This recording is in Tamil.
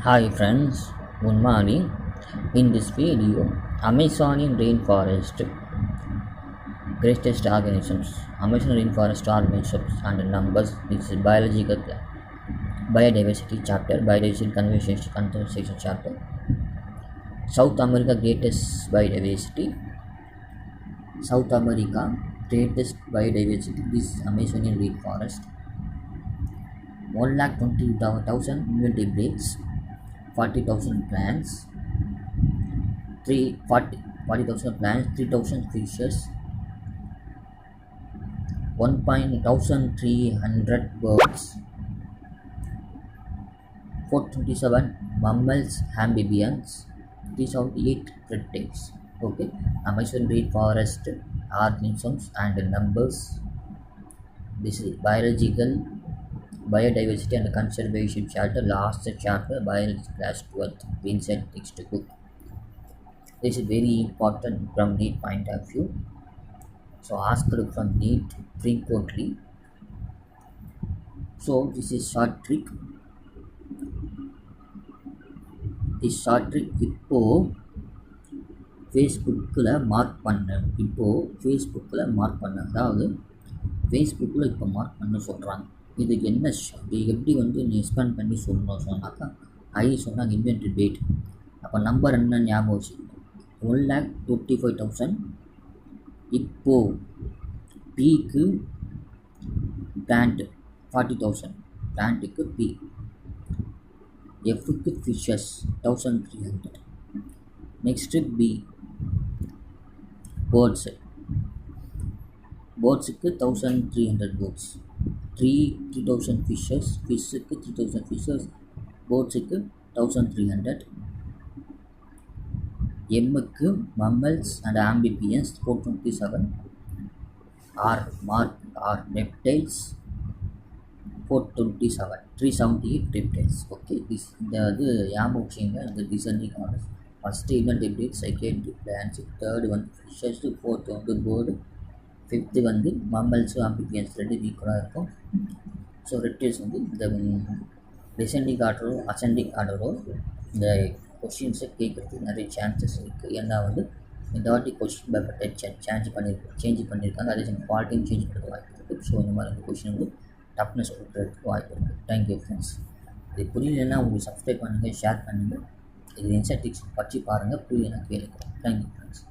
Hi friends, good morning. In this video, Amazonian rainforest greatest organisms, Amazon rainforest organisms and numbers. This is biological biodiversity chapter, biodiversity conservation chapter. South America greatest biodiversity. South America greatest biodiversity. This Amazonian rainforest. 1,20,000 inventory breaks, 40,000 plants. 40,000 plants, 3,000 fishes, 1,300 birds, 427 mammals, amphibians, 378 reptiles. Okay, Amazon rainforest organisms and numbers. This is biological biodiversity and conservation chapter. Last chapter, biology class 12th, Vincent textbook. This is very important from NEET point of view. So asked from NEET frequently. So this is short trick. This short trick இப்போ ஃபேஸ்புக்கில் மார்க் பண்ணேன். ஃபேஸ்புக்கில் மார்க் பண்ணேன். அதாவது ஃபேஸ்புக்கில் இப்போ மார்க் பண்ண சொல்கிறாங்க. இதுக்கு என்ன எப்படி நீ எக்ஸ்பேண்ட் பண்ணி சொன்னாக்கா சொன்னாங்க இன்வென்ட்ரி டேட். அப்போ நம்பர் என்ன ஞாபகம் வச்சுக்கணும். 1,25,000. இப்போது பிக்கு பிளான்ட் 40,000. பிளான்ட்டுக்கு பி. எஃப்க்கு ஃபிஷஸ் 1,300. நெக்ஸ்ட்டு பி பேர்ட்ஸுக்கு 1,300 பேர்ட்ஸ். 3,000 ஃபிஷ்ஷுக்கு 3,000 ஃபிஷ்ஷஸ். பேர்ட்ஸுக்கு 1,300. எம்முக்கு mammals and amphibians 427. R reptiles 427. 378 reptiles. Okay, இந்த இது ஞாபகம் வச்சுங்க. இந்த டிசைனிங் ஆர்டர் ஃபஸ்ட்டு இவன் டெப்டிக், second plants, third fishes, fourth bird, fifth mammals amphibians 2 ஈக்குவலாக இருக்கும். ஸோ reptiles இந்த டிசெண்டிங் ஆர்டரோ அசெண்டிங் ஆர்டரோ இந்த கொஷின்ஸை கேட்குறதுக்கு நிறைய சான்சஸ் இருக்குது. ஏன்னா இந்த வாட்டி கொஷின் பேப்பர் சேஞ்ச் பண்ணியிருக்காங்க. அதே சமயம் குவாலிட்டியும் சேஞ்ச் பண்ணுறது வாய்ப்பு இருக்குது. ஸோ இந்த மாதிரி கொஷின் டஃப்னஸ் கொடுக்குறதுக்கு வாய்ப்பு இருக்குது. Thank you friends. இது புரியலைன்னா உங்களுக்கு சப்ஸ்கிரைப் பண்ணுங்கள், ஷேர் பண்ணுங்கள். இது இன்சென்டிக்ஸ் படித்து பாருங்கள். புரியலைன்னா கேளுங்க. Thank you friends.